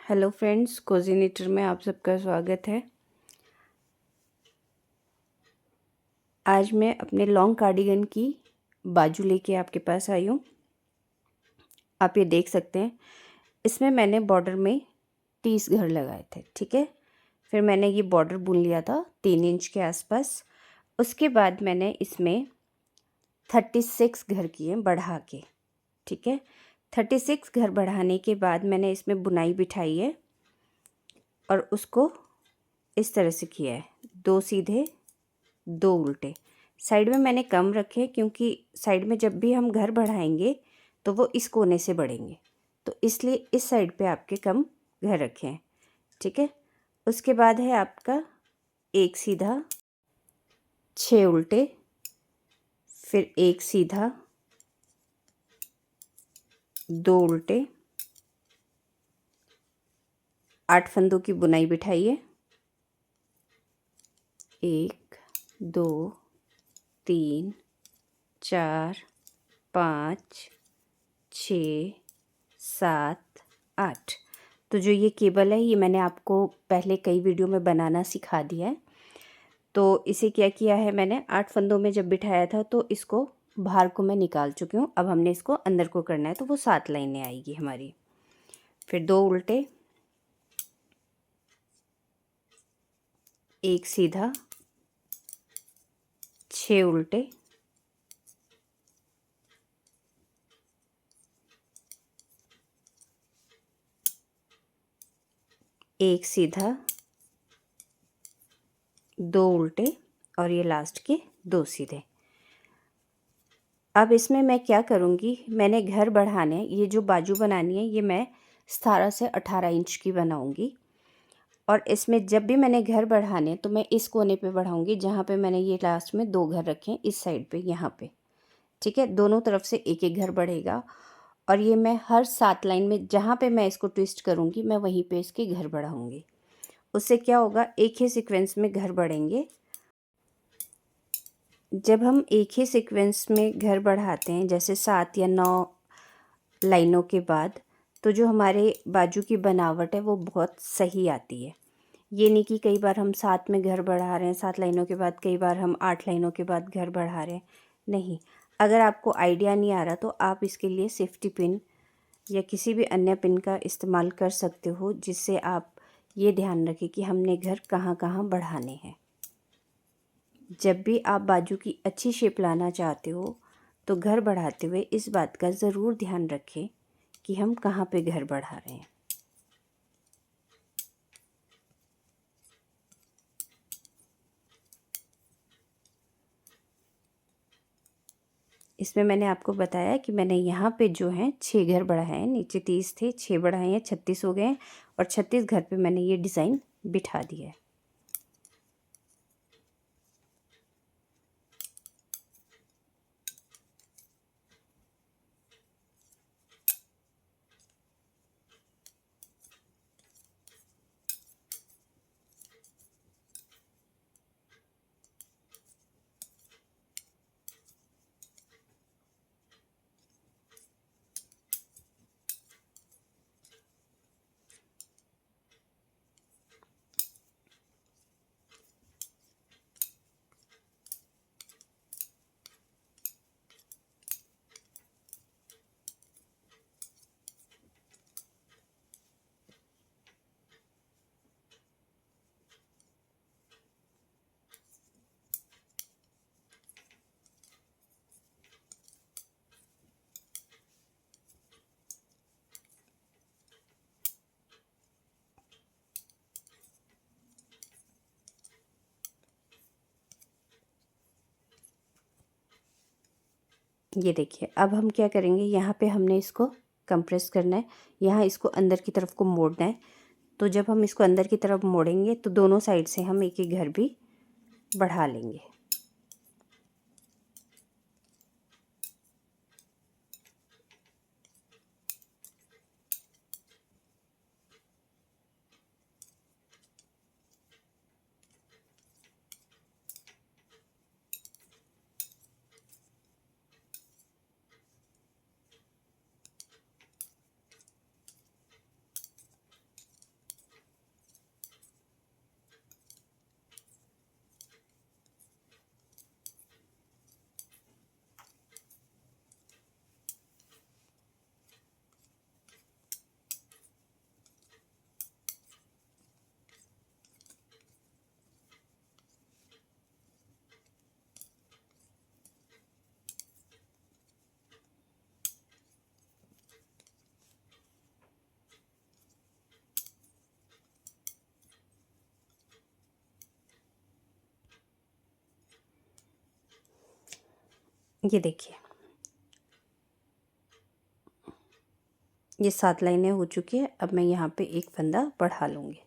Hello friends, कोज़िनेटर में आप सबका स्वागत है। आज मैं अपने लॉन्ग कार्डिगन की बाजू लेके आपके पास आई हूँ। आप ये देख सकते हैं, इसमें मैंने बॉर्डर में 30 घर लगाए थे, ठीक है। फिर मैंने ये बॉर्डर बुन लिया था 3 इंच के आसपास। उसके बाद मैंने इसमें 36 घर किए बढ़ा के, ठीक है। 36 घर बढ़ाने के बाद मैंने इसमें बुनाई बिठाई है और उसको इस तरह से किया है, 2 सीधे 2 उल्टे। साइड में मैंने कम रखे क्योंकि साइड में जब भी हम घर बढ़ाएंगे तो वो इस कोने से बढ़ेंगे, तो इसलिए इस साइड पे आपके कम घर रखे हैं, ठीक है। उसके बाद है आपका 1 सीधा 6 उल्टे, फिर 1 सीधा 2 उल्टे, 8 फंदों की बुनाई बिठाइए। 1 2 3 4 5 6 7 8। तो जो ये केबल है, ये मैंने आपको पहले कई वीडियो में बनाना सिखा दिया है। तो इसे क्या किया है मैंने, 8 फंदों में जब बिठाया था तो इसको बाहर को मैं निकाल चुकी हूँ। अब हमने इसको अंदर को करना है, तो वो 7 लाइनें आएगी हमारी। फिर 2 उल्टे, 1 सीधा 6 उल्टे, 1 सीधा 2 उल्टे और ये लास्ट के 2 सीधे। अब इसमें मैं क्या करूँगी, मैंने घर बढ़ाने, ये जो बाजू बनानी है ये मैं 17 से 18 इंच की बनाऊँगी। और इसमें जब भी मैंने घर बढ़ाने तो मैं इस कोने पे बढ़ाऊँगी जहाँ पे मैंने ये लास्ट में 2 घर रखे हैं, इस साइड पे, यहाँ पे, ठीक है। दोनों तरफ से एक एक घर बढ़ेगा और ये मैं हर 7 लाइन में जहाँ पे मैं इसको ट्विस्ट करूँगी मैं वहीं पे इसके घर बढ़ाऊँगी। उससे क्या होगा, एक ही सीक्वेंस में घर बढ़ेंगे। जब हम एक ही सीक्वेंस में घर बढ़ाते हैं, जैसे 7 या 9 लाइनों के बाद, तो जो हमारे बाजू की बनावट है वो बहुत सही आती है। ये नहीं कि कई बार हम 7 में घर बढ़ा रहे हैं, 7 लाइनों के बाद कई बार हम 8 लाइनों के बाद घर बढ़ा रहे हैं, नहीं। अगर आपको आइडिया नहीं आ रहा तो आप इसके लिए सेफ्टी पिन या किसी भी अन्य पिन का इस्तेमाल कर सकते हो, जिससे आप ये ध्यान रखें कि हमने घर कहाँ कहाँ बढ़ाने हैं। जब भी आप बाजू की अच्छी शेप लाना चाहते हो तो घर बढ़ाते हुए इस बात का ज़रूर ध्यान रखें कि हम कहाँ पे घर बढ़ा रहे हैं। इसमें मैंने आपको बताया कि मैंने यहाँ पे जो है 6 घर बढ़ाए हैं, नीचे 30 थे, 6 बढ़ाए हैं, 36 हो गए हैं और 36 घर पे मैंने ये डिज़ाइन बिठा दिया है। ये देखिए, अब हम क्या करेंगे, यहाँ पे हमने इसको कंप्रेस करना है, यहाँ इसको अंदर की तरफ को मोड़ना है। तो जब हम इसको अंदर की तरफ मोड़ेंगे तो दोनों साइड से हम एक एक घर भी बढ़ा लेंगे। ये देखिए, ये 7 लाइनें हो चुकी है। अब मैं यहाँ पे एक फंदा बढ़ा लूँगी।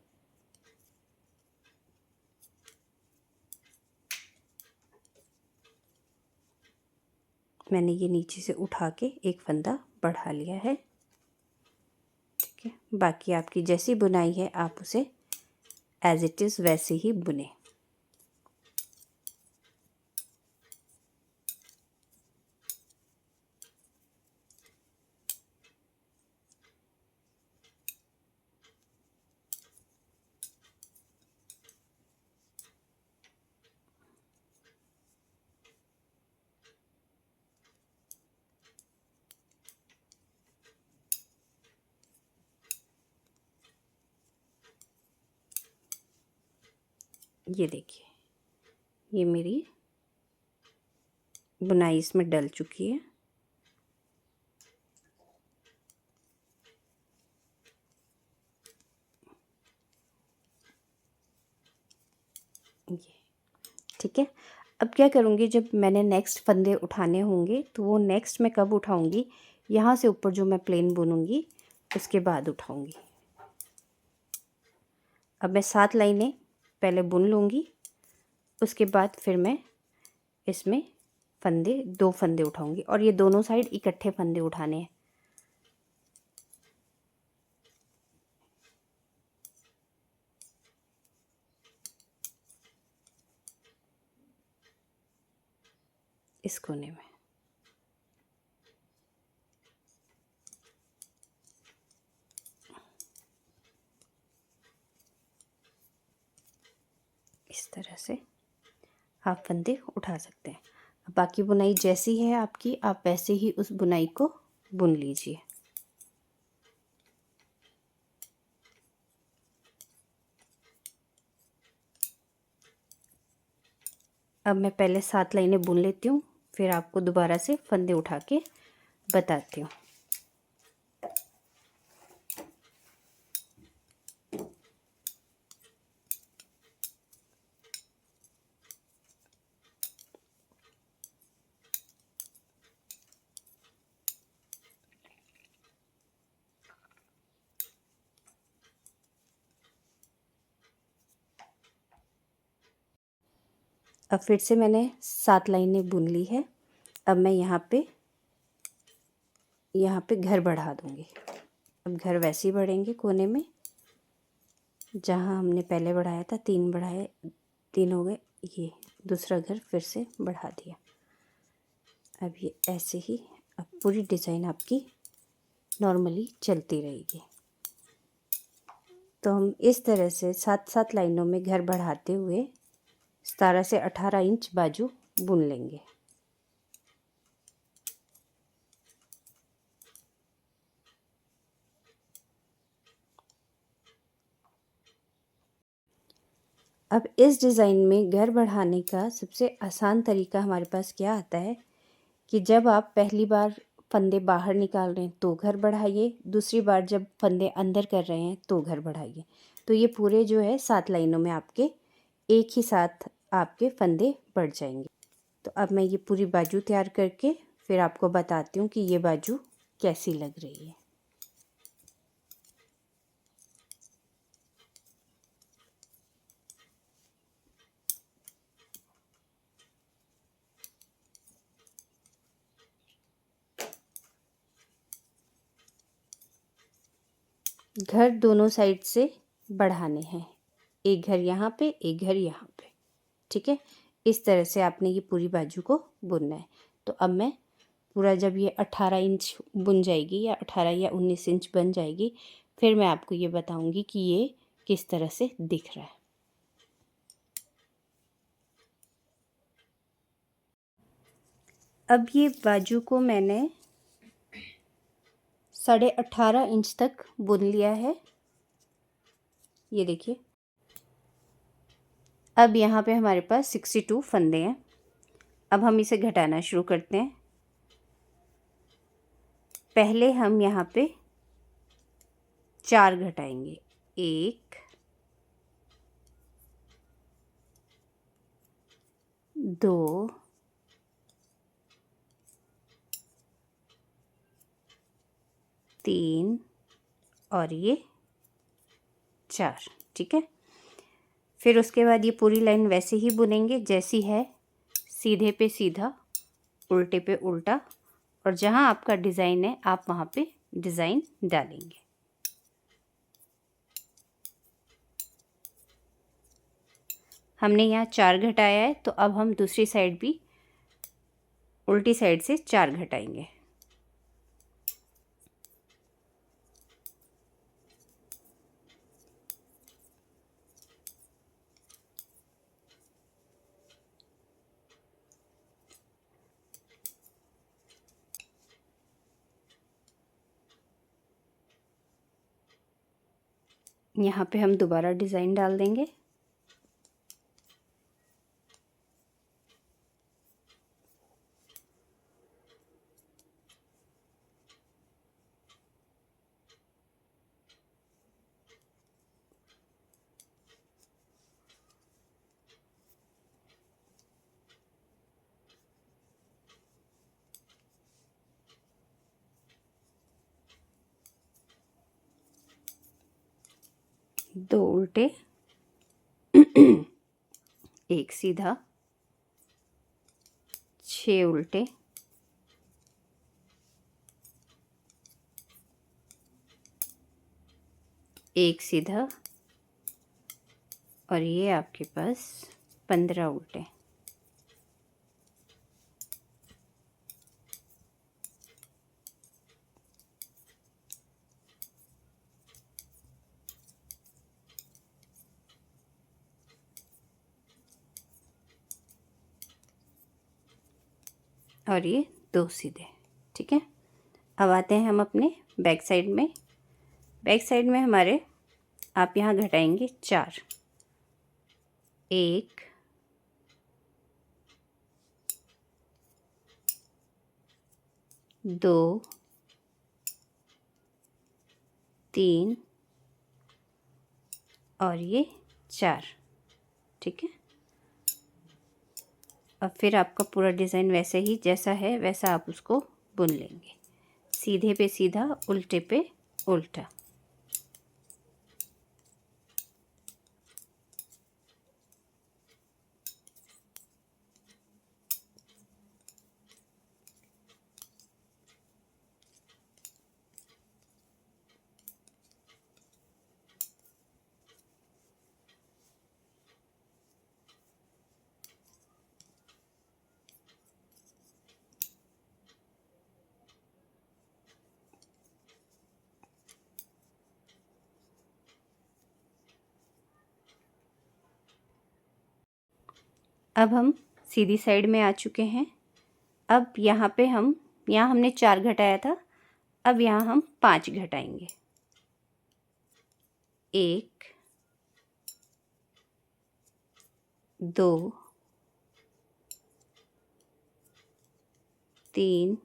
मैंने ये नीचे से उठा के एक फंदा बढ़ा लिया है। ठीक है, बाकी आपकी जैसी बुनाई है आप उसे एज इट इज़ वैसे ही बुने। ये देखिए, ये मेरी बुनाई इसमें डल चुकी है। ये ठीक है। अब क्या करूँगी, जब मैंने नेक्स्ट फंदे उठाने होंगे तो वो नेक्स्ट मैं कब उठाऊँगी, यहाँ से ऊपर जो मैं प्लेन बुनूँगी उसके बाद उठाऊँगी। अब मैं 7 लाइनें पहले बुन लूँगी, उसके बाद फिर मैं इसमें फंदे 2 फंदे उठाऊँगी और ये दोनों साइड इकट्ठे फंदे उठाने हैं। इस कोने में इस तरह से आप फंदे उठा सकते हैं। अब बाकी बुनाई जैसी है आपकी, आप वैसे ही उस बुनाई को बुन लीजिए। अब मैं पहले 7 लाइनें बुन लेती हूँ, फिर आपको दोबारा से फंदे उठा के बताती हूँ। अब फिर से मैंने 7 लाइनें बुन ली है। अब मैं यहाँ पे घर बढ़ा दूँगी। अब घर वैसे ही बढ़ेंगे कोने में जहाँ हमने पहले बढ़ाया था। 3 बढ़ाए, 3 हो गए। ये दूसरा घर फिर से बढ़ा दिया। अब ये ऐसे ही अब पूरी डिज़ाइन आपकी नॉर्मली चलती रहेगी। तो हम इस तरह से 7-7 लाइनों में घर बढ़ाते हुए 17 से 18 इंच बाजू बुन लेंगे। अब इस डिज़ाइन में घर बढ़ाने का सबसे आसान तरीका हमारे पास क्या आता है कि जब आप पहली बार फंदे बाहर निकाल रहे हैं तो घर बढ़ाइए, दूसरी बार जब फंदे अंदर कर रहे हैं तो घर बढ़ाइए। तो ये पूरे जो है 7 लाइनों में आपके एक ही साथ आपके फंदे बढ़ जाएंगे। तो अब मैं ये पूरी बाजू तैयार करके फिर आपको बताती हूँ कि ये बाजू कैसी लग रही है। घर दोनों साइड से बढ़ाने हैं, एक घर यहाँ पे, एक घर यहाँ पे। ठीक है, इस तरह से आपने ये पूरी बाजू को बुनना है। तो अब मैं पूरा जब ये 18 इंच बुन जाएगी या 18 या 19 इंच बन जाएगी, फिर मैं आपको ये बताऊंगी कि ये किस तरह से दिख रहा है। अब ये बाजू को मैंने 18.5 इंच तक बुन लिया है। ये देखिए, अब यहाँ पे हमारे पास 62 फंदे हैं। अब हम इसे घटाना शुरू करते हैं। पहले हम यहाँ पे 4 घटाएंगे, 1 2 3 और ये 4। ठीक है, फिर उसके बाद ये पूरी लाइन वैसे ही बुनेंगे जैसी है, सीधे पे सीधा, उल्टे पे उल्टा, और जहाँ आपका डिज़ाइन है आप वहाँ पे डिज़ाइन डालेंगे। हमने यहाँ 4 घटाया है, तो अब हम दूसरी साइड भी उल्टी साइड से 4 घटाएंगे। यहाँ पे हम दोबारा डिज़ाइन डाल देंगे। दो उल्टे, एक सीधा, 6 उल्टे, एक सीधा, और ये आपके पास 15 उल्टे। और ये 2 सीधे। ठीक है, अब आते हैं हम अपने बैक साइड में। बैक साइड में हमारे आप यहाँ घटाएंगे 4, 1, 2, 3 और ये 4। ठीक है, अब फिर आपका पूरा डिज़ाइन वैसे ही जैसा है वैसा आप उसको बुन लेंगे, सीधे पे सीधा, उल्टे पे उल्टा। अब हम सीधी साइड में आ चुके हैं। अब यहाँ पे यहाँ हमने 4 घटाया था, अब यहाँ हम 5 घटाएंगे। 1, 2, 3,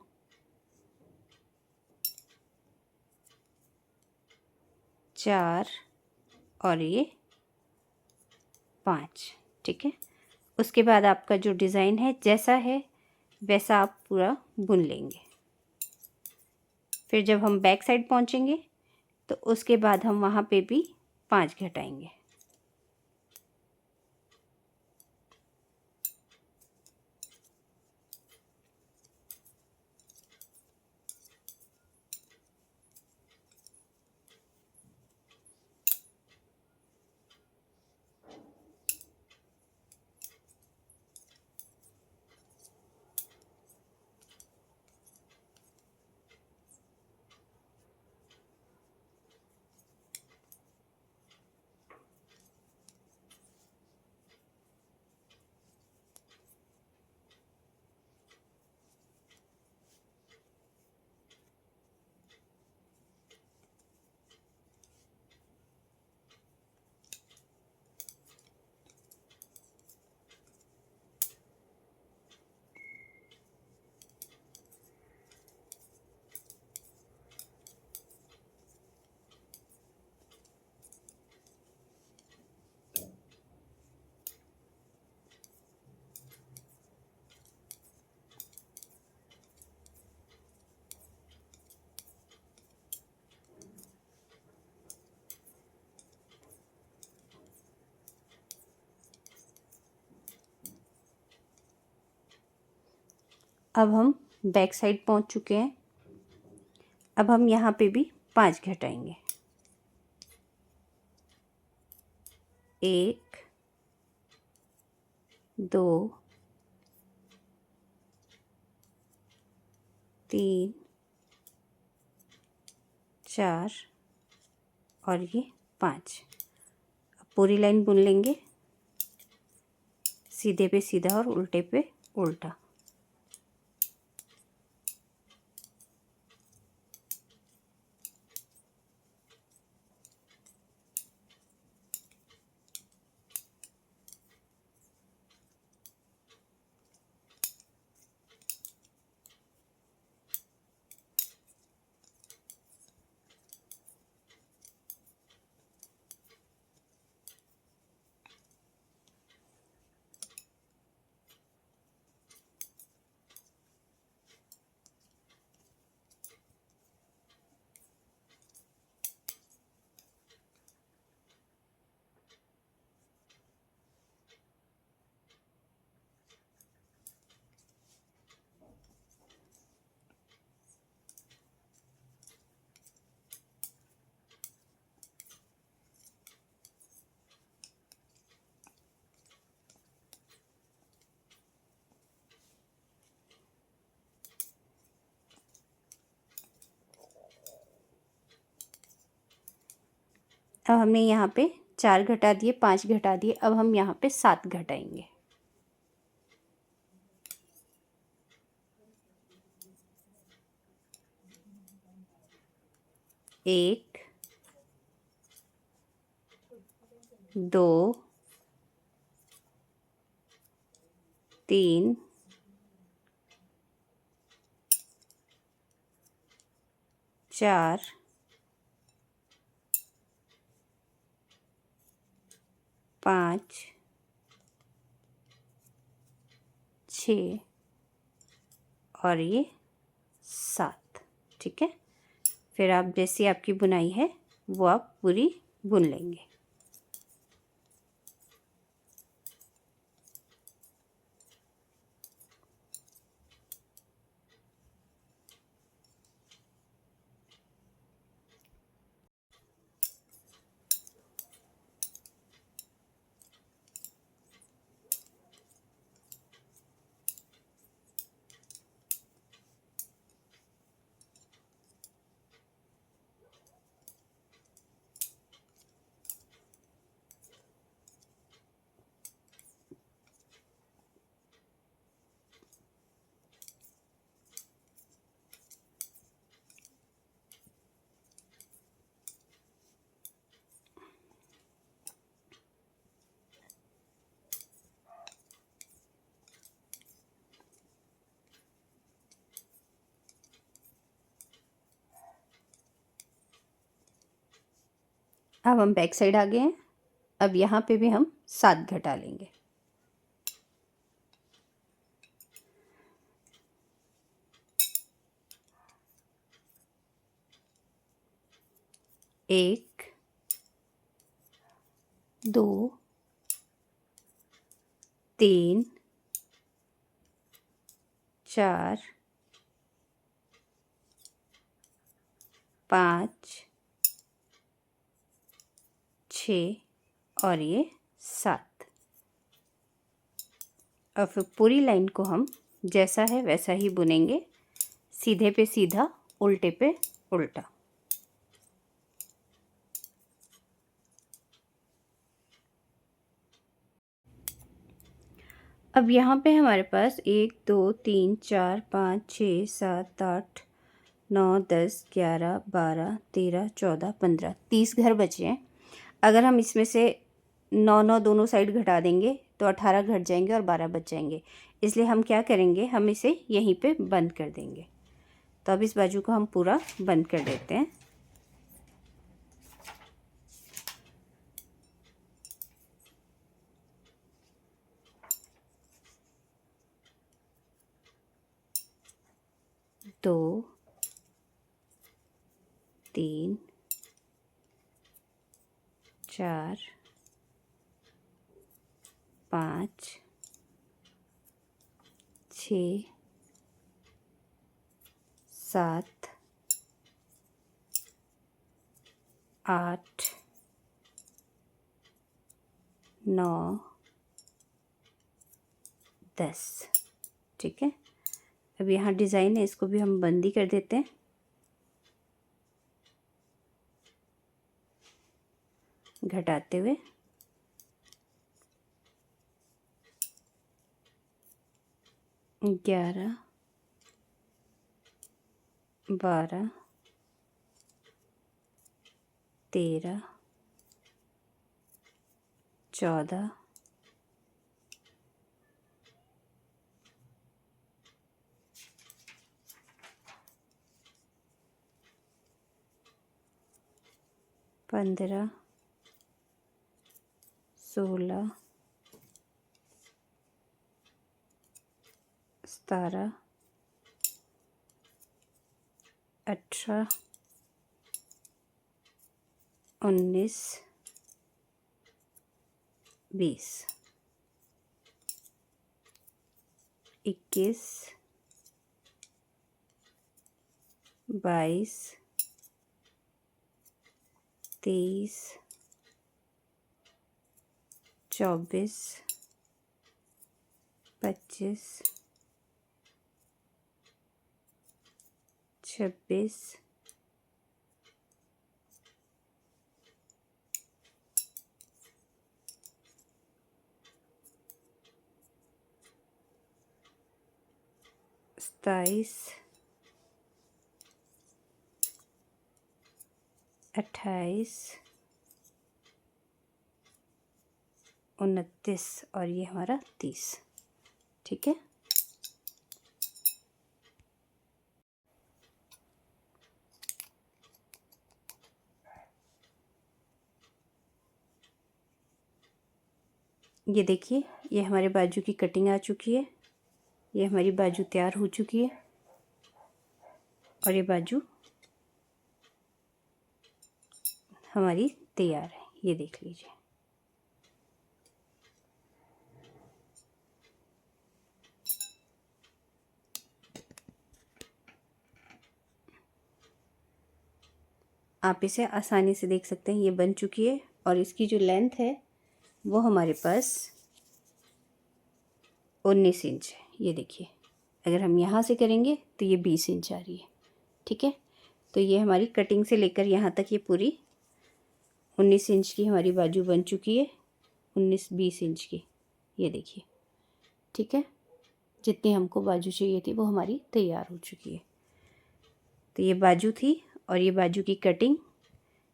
4 और ये 5। ठीक है, उसके बाद आपका जो डिज़ाइन है जैसा है वैसा आप पूरा बुन लेंगे। फिर जब हम बैक साइड पहुंचेंगे तो उसके बाद हम वहाँ पे भी 5 घटाएंगे। अब हम बैक साइड पहुंच चुके हैं। अब हम यहाँ पे भी 5 घटाएंगे। 1 2 3 4 और ये 5। अब पूरी लाइन बुन लेंगे, सीधे पे सीधा और उल्टे पे उल्टा। अब हमने यहाँ पे 4 घटा दिए, 5 घटा दिए। अब हम यहाँ पे 7 घटाएंगे। 1 2 3 4 5 6 और ये 7। ठीक है, फिर आप जैसी आपकी बुनाई है वो आप पूरी बुन लेंगे। अब हम बैक साइड आ गए हैं। अब यहाँ पे भी हम 7 घटा लेंगे। 1 2 3 4 5 6 और ये 7। और फिर पूरी लाइन को हम जैसा है वैसा ही बुनेंगे, सीधे पे सीधा, उल्टे पे उल्टा। अब यहाँ पे हमारे पास 1 2 3 4 5 6 7 8 9 10 11 12 13 14 15 30 घर बचे हैं। अगर हम इसमें से 9 9 दोनों साइड घटा देंगे तो 18 घट जाएंगे और 12 बच जाएंगे। इसलिए हम क्या करेंगे, हम इसे यहीं पे बंद कर देंगे। तो अब इस बाजू को हम पूरा बंद कर देते हैं। दो 3 4 5 6 7 8 9 10। ठीक है, अब यहाँ डिज़ाइन है, इसको भी हम बंदी कर देते हैं। घटाते हुए 11 12 13 14 15 16 17 18 19 20 21 22 23 24 25 26 27 28 29 और ये हमारा 30। ठीक है, ये देखिए, ये हमारे बाजू की कटिंग आ चुकी है। ये हमारी बाजू तैयार हो चुकी है और ये बाजू हमारी तैयार है, ये देख लीजिए। आप इसे आसानी से देख सकते हैं, ये बन चुकी है और इसकी जो लेंथ है वो हमारे पास 19 इंच है। ये देखिए, अगर हम यहाँ से करेंगे तो ये 20 इंच आ रही है। ठीक है, तो ये हमारी कटिंग से लेकर यहाँ तक ये पूरी 19 इंच की हमारी बाजू बन चुकी है, 19-20 इंच की। ये देखिए, ठीक है, जितनी हमको बाजू चाहिए थी वो हमारी तैयार हो चुकी है। तो ये बाजू थी और ये बाजू की कटिंग,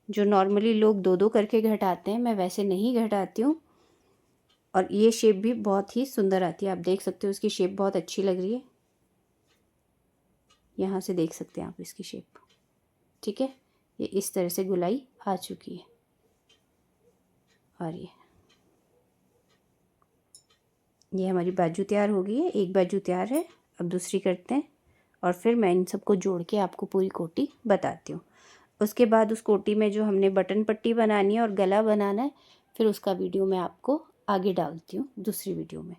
जो नॉर्मली लोग 2-2 करके घटाते हैं, मैं वैसे नहीं घटाती हूँ। और ये शेप भी बहुत ही सुंदर आती है, आप देख सकते हो, इसकी शेप बहुत अच्छी लग रही है। यहाँ से देख सकते हैं आप इसकी शेप। ठीक है, ये इस तरह से गुलाई आ चुकी है। और ये हमारी बाजू तैयार हो गई है, एक बाजू तैयार है। अब दूसरी करते हैं और फिर मैं इन सबको जोड़ के आपको पूरी कोटी बताती हूँ। उसके बाद उस कोटी में जो हमने बटन पट्टी बनानी है और गला बनाना है, फिर उसका वीडियो मैं आपको आगे डालती हूँ दूसरी वीडियो में।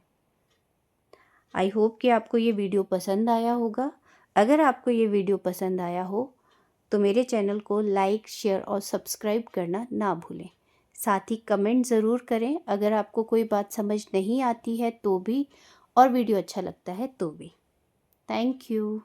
आई होप कि आपको ये वीडियो पसंद आया होगा। अगर आपको ये वीडियो पसंद आया हो तो मेरे चैनल को लाइक, शेयर और सब्सक्राइब करना ना भूलें। साथ ही कमेंट ज़रूर करें अगर आपको कोई बात समझ नहीं आती है तो भी, और वीडियो अच्छा लगता है तो भी। Thank you.